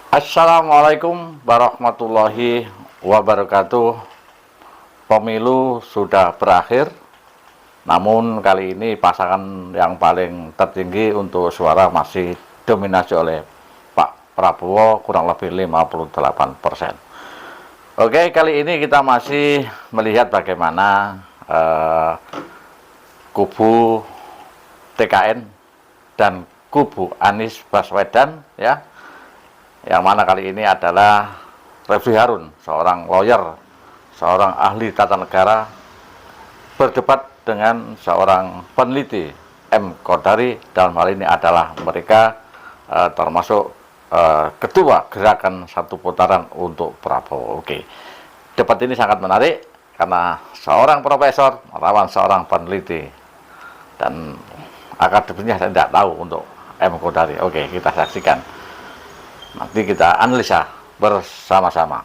Assalamualaikum warahmatullahi wabarakatuh. Pemilu sudah berakhir, namun kali ini pasangan yang paling tertinggi untuk suara masih dominasi oleh Pak Prabowo, kurang lebih 58%. Oke, kali ini kita masih melihat bagaimana kubu TKN dan kubu Anies Baswedan, ya, yang mana kali ini adalah Refli Harun, seorang lawyer, seorang ahli tata negara, berdebat dengan seorang peneliti, M. Kodari. Dalam hal ini adalah mereka termasuk ketua gerakan satu putaran untuk Prabowo. Oke, debat ini sangat menarik karena seorang profesor melawan seorang peneliti, dan akademiknya saya tidak tahu untuk M. Kodari. Oke, kita saksikan. Nanti kita analisa bersama-sama.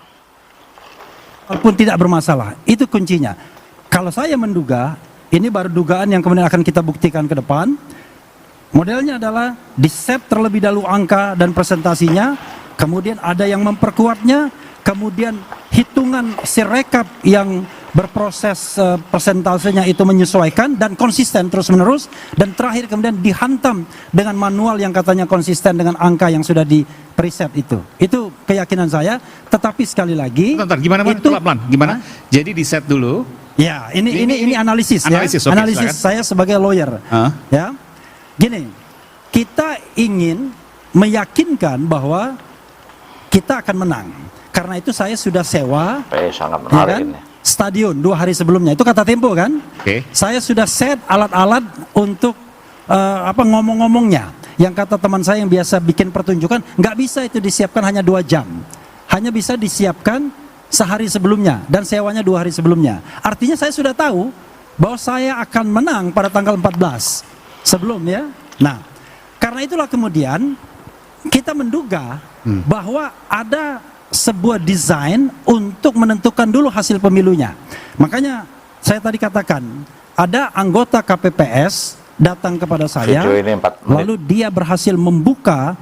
Walaupun tidak bermasalah, itu kuncinya. Kalau saya menduga, ini baru dugaan yang kemudian akan kita buktikan ke depan. Modelnya adalah di-set terlebih dahulu angka dan presentasinya, kemudian ada yang memperkuatnya, kemudian hitungan sirekap yang berproses persentasenya itu menyesuaikan dan konsisten terus-menerus, dan terakhir kemudian dihantam dengan manual yang katanya konsisten dengan angka yang sudah di preset itu. Itu keyakinan saya, tetapi sekali lagi gimana itu pelan-pelan, gimana? Jadi di set dulu. Ya, ini analisis ya. Analisis, okay, analisis saya sebagai lawyer. Ya. Gini, kita ingin meyakinkan bahwa kita akan menang. Karena itu saya sudah sewa Sangat menarik, ya kan? ini. Stadion 2 hari sebelumnya, itu kata Tempo kan? Saya sudah set alat-alat untuk ngomong-ngomongnya. Yang kata teman saya yang biasa bikin pertunjukan, nggak bisa itu disiapkan hanya 2 jam, hanya bisa disiapkan sehari sebelumnya dan sewanya 2 hari sebelumnya. Artinya saya sudah tahu bahwa saya akan menang pada tanggal 14 sebelum ya. Nah, karena itulah kemudian kita menduga bahwa ada sebuah desain untuk menentukan dulu hasil pemilunya. Makanya saya tadi katakan ada anggota KPPS datang kepada saya, lalu dia berhasil membuka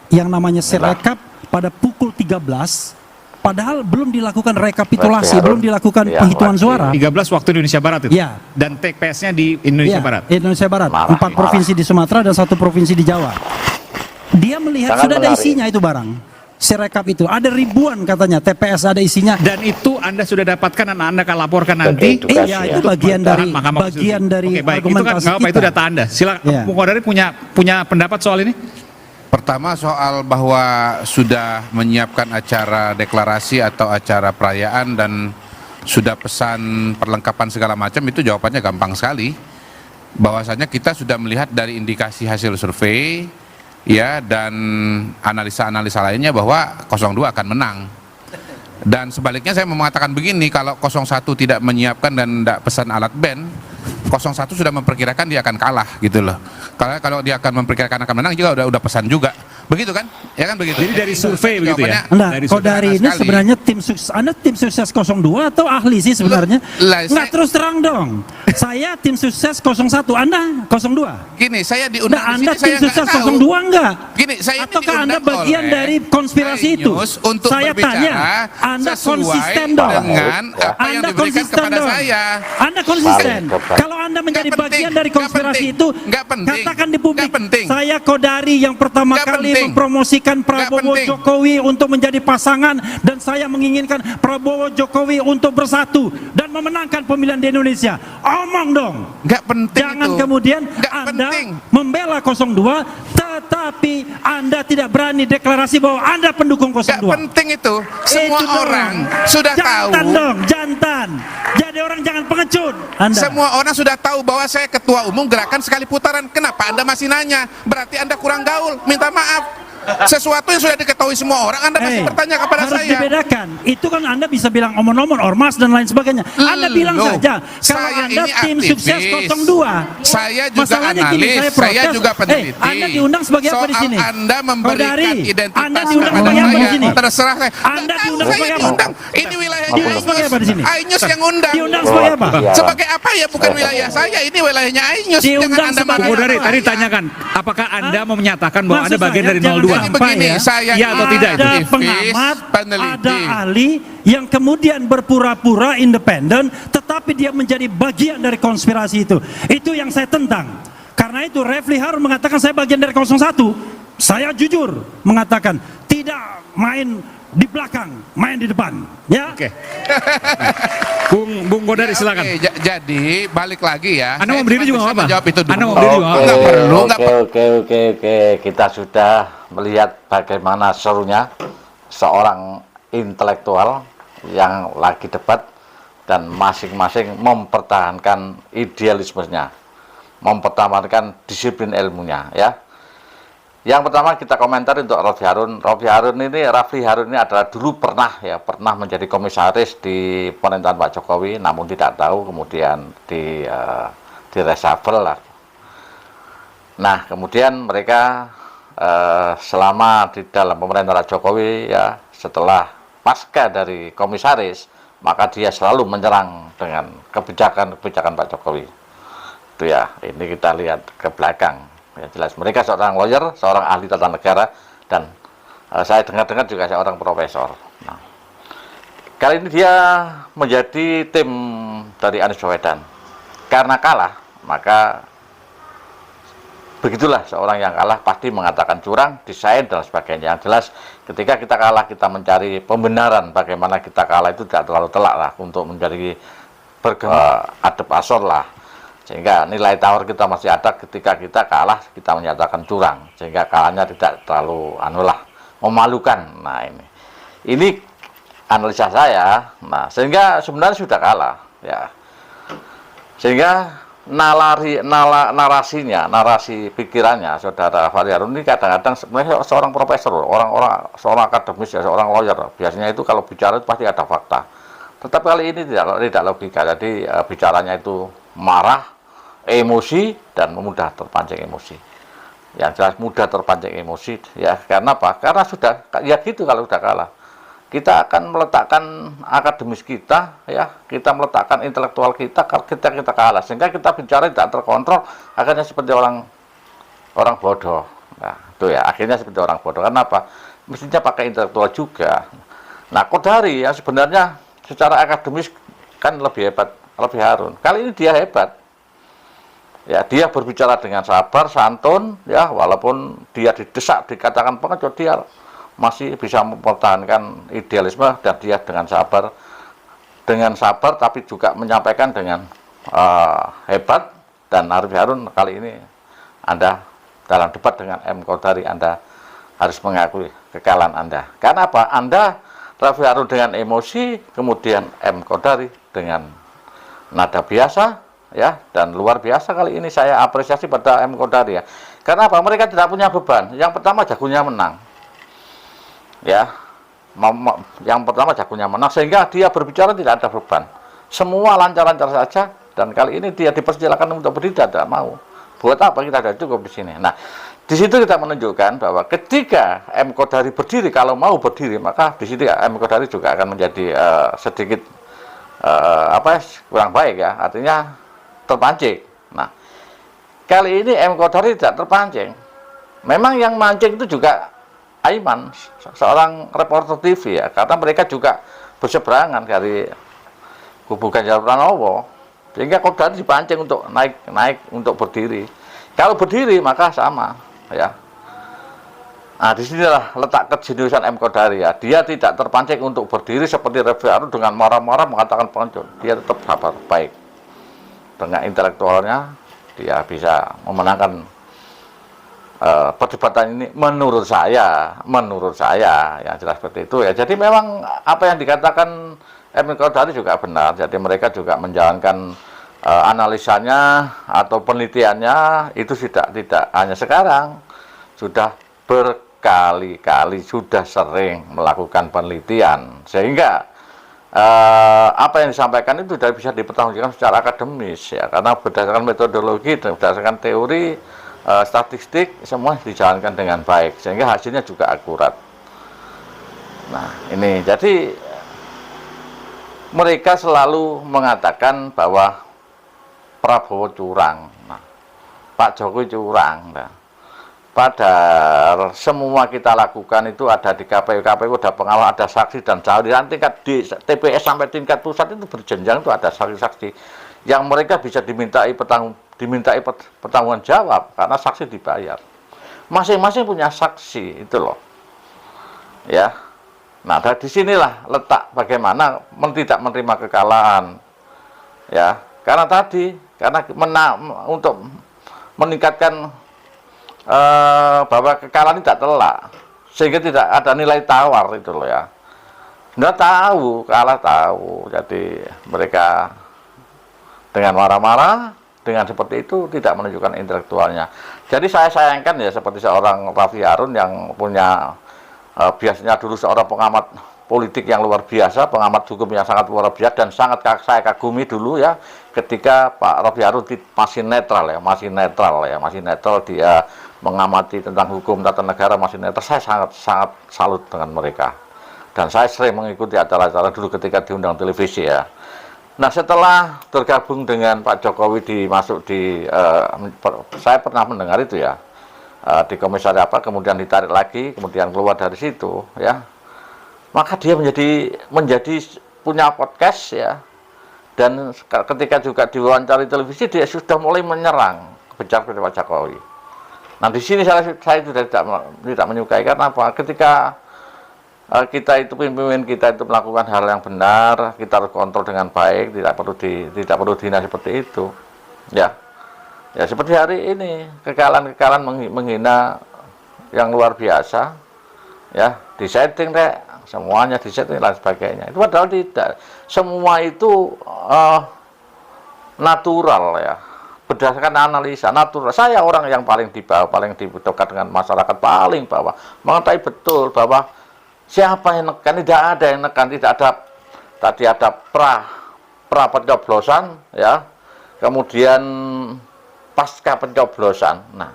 yang namanya sirekap pada pukul 13, padahal belum dilakukan rekapitulasi, belum dilakukan penghitungan suara. 13 waktu Indonesia Barat itu. Ya. Dan TPS-nya di Indonesia Barat. Indonesia Barat. 4 provinsi di Sumatera dan 1 provinsi di Jawa. Dia melihat sudah ada isinya itu barang. Sirekap itu ada ribuan katanya TPS ada isinya, dan itu Anda sudah dapatkan dan Anda akan laporkan nanti. Iya, itu bagian dari argumentasi kita. Itu data Anda. Silakan, Bung Kodari punya pendapat soal ini. Pertama, soal bahwa sudah menyiapkan acara deklarasi atau acara perayaan dan sudah pesan perlengkapan segala macam, itu jawabannya gampang sekali. Bahwasanya kita sudah melihat dari indikasi hasil survei ya, dan analisa-analisa lainnya bahwa 02 akan menang. Dan sebaliknya saya mau mengatakan begini, kalau 01 tidak menyiapkan dan tidak pesan alat band, 01 sudah memperkirakan dia akan kalah gitu loh. Kalau dia akan memperkirakan akan menang juga udah pesan juga. Begitu kan? Ya kan begitu. Jadi dari survei begitu ya. Nah, Kodari ini sebenarnya tim sukses, Anda tim sukses 02 atau ahli sih sebenarnya? Nggak, terus terang dong. Saya tim sukses 01, Anda 02. Gini, saya diundang nah, di Anda sini, tim saya sukses tahu. 02 enggak? Gini, saya ataukah Anda bagian dari konspirasi itu? Untuk saya tanya, Anda konsisten dong dengan apa yang Anda diberikan kepada dong. saya. Anda konsisten. Kalau Anda menjadi bagian dari konspirasi itu, katakan di publik, saya Kodari yang pertama kali mempromosikan Prabowo Jokowi untuk menjadi pasangan, dan saya menginginkan Prabowo Jokowi untuk bersatu dan memenangkan pemilihan di Indonesia. Omong dong. Nggak penting. Jangan itu. kemudian nggak Anda penting. membela 02, tetapi Anda tidak berani deklarasi bahwa Anda pendukung 02. Nggak penting itu. Semua itu orang sudah tahu. Jantan dong, jantan. Jadi orang jangan pengecut. Anda. Semua orang sudah tahu bahwa saya ketua umum gerakan sekali putaran. Kenapa Anda masih nanya? Berarti Anda kurang gaul. Minta maaf. Sesuatu yang sudah diketahui semua orang, Anda masih bertanya kepada harus saya. Harus dibedakan. Itu kan Anda bisa bilang omon-omon, ormas dan lain sebagainya. Anda bilang saja kalau Anda tim sukses 02. Saya juga masalahnya analis, gini, saya juga peneliti. Anda diundang sebagai apa di sini? Anda memberikan identitas Anda diundang kepada sebagai apa di saya. sini? Terserah saya. Anda diundang sebagai apa? Ini wilayahnya Diundang sebagai apa di sini? Ainus yang undang. Diundang sebagai apa? Sebagai apa ya? Bukan wilayah saya, ini wilayahnya Ainus. Diundang sebagai Kodari tadi tanyakan, apakah Anda mau menyatakan bahwa Anda bagian dari 02? Jadi begini, ya, saya iya atau tidak itu? ada aktivis, pengamat, peneliti. ada ahli yang kemudian berpura-pura independen, tetapi dia menjadi bagian dari konspirasi itu. Itu yang saya tentang. Karena itu Refli Harun mengatakan saya bagian dari 01. Saya jujur mengatakan tidak main di belakang, main di depan. Ya. Oke. Bung Kodari silakan. Oke, jadi balik lagi ya. Anda mau berdiri juga nggak apa-apa. Jawab itu dulu. Anda mau berdiri juga nggak Nggak perlu, nggak perlu. Oke. Kita sudah melihat bagaimana serunya seorang intelektual yang lagi debat dan masing-masing mempertahankan idealismenya, mempertahankan disiplin ilmunya, ya. Yang pertama kita komentari untuk Rafli Harun. Rafli Harun ini adalah dulu pernah menjadi komisaris di pemerintahan Pak Jokowi, namun tidak tahu kemudian di reshuffle lah. Nah, kemudian mereka selama di dalam pemerintahan Pak Jokowi, ya, setelah pasca dari komisaris, maka dia selalu menyerang dengan kebijakan Pak Jokowi. Itu ya, ini kita lihat ke belakang. Ya, jelas mereka seorang lawyer, seorang ahli tata negara, dan saya dengar-dengar juga seorang profesor. Nah, kali ini dia menjadi tim dari Anies Baswedan. Karena kalah, maka begitulah seorang yang kalah pasti mengatakan curang, desain dan sebagainya. Yang jelas ketika kita kalah, kita mencari pembenaran bagaimana kita kalah itu tidak terlalu telak lah untuk menjadi adep asor lah. Sehingga nilai tawar kita masih ada ketika kita kalah, kita menyatakan curang. Sehingga kalahnya tidak terlalu memalukan. Nah, ini analisa saya. Nah, sehingga sebenarnya sudah kalah, ya. Sehingga narasi pikirannya saudara Rafli Harun ini kadang-kadang sebenarnya seorang profesor, seorang akademis, ya, seorang lawyer. Biasanya itu kalau bicara itu pasti ada fakta. Tetapi kali ini tidak logika. Jadi bicaranya itu marah, emosi, dan mudah terpancing emosi. Yang jelas mudah terpancing emosi, ya. Karena apa? Karena sudah, ya gitu, kalau sudah kalah kita akan meletakkan akademis kita, ya, kita meletakkan intelektual kita kalah, sehingga kita bicara tidak terkontrol, akhirnya seperti orang bodoh. Nah, itu ya, akhirnya seperti orang bodoh. Kenapa? Mestinya pakai intelektual juga. Nah, Kodari yang sebenarnya secara akademis kan lebih hebat, Rafli Harun. Kali ini dia hebat. Ya, dia berbicara dengan sabar, santun, ya, walaupun dia didesak, dikatakan pengecut, dia masih bisa mempertahankan idealisme, dan dia dengan sabar tapi juga menyampaikan dengan hebat. Dan Rafli Harun kali ini Anda dalam debat dengan M. Kodari, Anda harus mengakui kekalahan Anda. Karena apa? Anda Rafli Harun dengan emosi, kemudian M. Kodari dengan nada biasa, ya, dan luar biasa. Kali ini saya apresiasi pada M. Kodari, ya. Karena apa? Mereka tidak punya beban. Yang pertama, jagonya menang, ya. Yang pertama, jagonya menang, sehingga dia berbicara tidak ada beban, semua lancar-lancar saja. Dan kali ini dia dipersilakan untuk berdiri, tidak mau. Buat apa? Kita sudah cukup di sini. Nah, di situ kita menunjukkan bahwa ketika M. Kodari berdiri, kalau mau berdiri, maka di situ M. Kodari juga akan menjadi sedikit kurang baik, ya. Artinya terpancing. Nah, kali ini M. Kodari tidak terpancing. Memang yang mancing itu juga Aiman, seorang reporter TV, ya, karena mereka juga berseberangan dari kubu Ganjar Pranowo, sehingga Kodari dipancing untuk naik untuk berdiri. Kalau berdiri maka sama, ya. Nah, disinilah letak kejeniusan M. Kodari, ya. Dia tidak terpancing untuk berdiri seperti Rafli Harun dengan marah-marah mengatakan pengecut. Dia tetap sabar, baik. Dengan intelektualnya dia bisa memenangkan perdebatan ini menurut saya ya, jelas seperti itu, ya. Jadi memang apa yang dikatakan M. Kodari juga benar. Jadi mereka juga menjalankan analisanya atau penelitiannya itu tidak hanya sekarang, sudah berkali-kali, sudah sering melakukan penelitian, sehingga apa yang disampaikan itu sudah bisa dipertanggungjawabkan secara akademis, ya, karena berdasarkan metodologi dan berdasarkan teori, statistik, semua dijalankan dengan baik, sehingga hasilnya juga akurat. Nah, ini jadi mereka selalu mengatakan bahwa Prabowo curang, nah, Pak Jokowi curang. Nah, Padahal semua kita lakukan itu ada di KPU, KPU ada pengawal, ada saksi dan saksi. Tingkat di TPS sampai tingkat pusat itu berjenjang, itu ada saksi-saksi yang mereka bisa dimintai pertanggungan jawab karena saksi dibayar. Masing-masing punya saksi itu loh. Ya. Nah, dari disinilah letak bagaimana tidak menerima kekalahan. Ya, karena untuk meningkatkan bahwa kekalahan tidak telak, sehingga tidak ada nilai tawar itu loh ya. Nggak tahu, kalah tahu. Jadi mereka dengan marah-marah, dengan seperti itu tidak menunjukkan intelektualnya. Jadi saya sayangkan ya seperti seorang Raffi Harun yang punya biasanya dulu seorang pengamat politik yang luar biasa, pengamat hukum yang sangat luar biasa dan sangat saya kagumi dulu ya, ketika Pak Raffi Harun masih netral dia mengamati tentang hukum tata negara masih netral. Saya sangat salut dengan mereka dan saya sering mengikuti acara-acara dulu ketika diundang televisi ya. Nah, setelah tergabung dengan Pak Jokowi saya pernah mendengar itu ya, di komisari apa, kemudian ditarik lagi, kemudian keluar dari situ ya, maka dia menjadi punya podcast ya, dan ketika juga diwawancari televisi dia sudah mulai menyerang kepada Pak Jokowi. Nah, di sini saya sudah tidak menyukai. Karena apa? Ketika kita itu pimpinan kita itu melakukan hal yang benar, kita harus kontrol dengan baik, tidak perlu dihina seperti itu ya. Ya seperti hari ini kekalahan menghina yang luar biasa ya, disetting deh, semuanya disetting dan sebagainya. Itu padahal tidak, semua itu natural ya, berdasarkan analisa natural. Saya orang yang paling di bawah, paling dekat dengan masyarakat, paling bawah, mengetahui betul bahwa siapa yang nekan, tidak ada yang nekan, tidak ada. Tadi ada pra pencoblosan ya, kemudian pasca pencoblosan. Nah,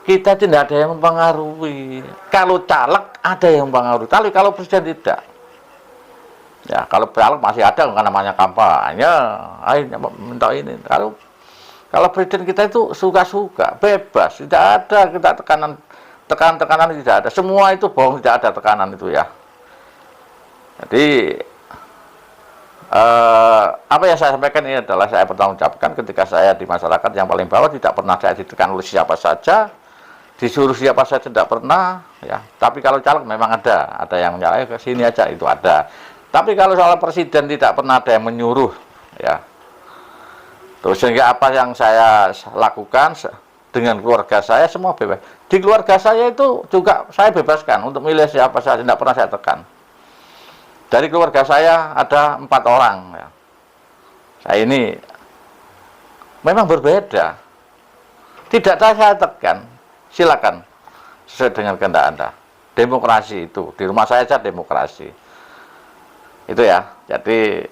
kita tidak ada yang mempengaruhi. Kalau caleg ada yang mempengaruhi, tapi kalau presiden tidak. Ya, kalau caleg masih ada kan namanya kampanye, ayo minta ini. Kalau presiden kita itu suka-suka, bebas, tidak ada kita tekanan tidak ada. Semua itu bohong, tidak ada tekanan itu ya. Jadi apa yang saya sampaikan ini adalah saya bertanggungjawabkan ketika saya di masyarakat yang paling bawah, tidak pernah saya ditekan oleh siapa saja, disuruh siapa saja tidak pernah ya. Tapi kalau caleg memang ada yang menyalahi ke sini aja, itu ada. Tapi kalau soal presiden tidak pernah ada yang menyuruh ya. Terus sehingga apa yang saya lakukan dengan keluarga saya semua bebas. Di keluarga saya itu juga saya bebaskan untuk milih siapa saja, tidak pernah saya tekan. Dari keluarga saya ada 4 orang ya. Saya ini memang berbeda. Tidak saya tekan. Silakan sesuai dengan kehendak Anda. Demokrasi itu di rumah saya saja demokrasi. Itu ya. Jadi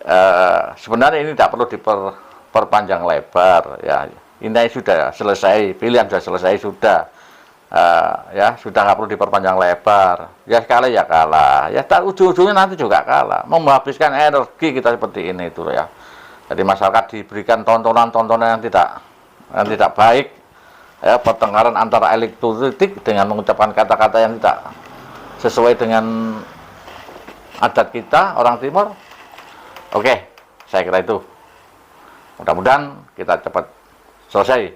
sebenarnya ini tidak perlu diperpanjang lebar ya. Ini sudah selesai, pilihan sudah selesai, sudah ya sudah nggak perlu diperpanjang lebar. Ya kalah ya kalah, ya ujung-ujungnya nanti juga kalah, menghabiskan energi kita seperti ini itu ya. Jadi masyarakat diberikan tontonan-tontonan yang tidak baik ya, pertengkaran antara elit politik dengan mengucapkan kata-kata yang tidak sesuai dengan adat kita orang Timur. Oke, saya kira itu. Mudah-mudahan kita cepat selesai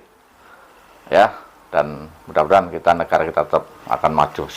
ya, dan mudah-mudahan negara kita tetap akan maju.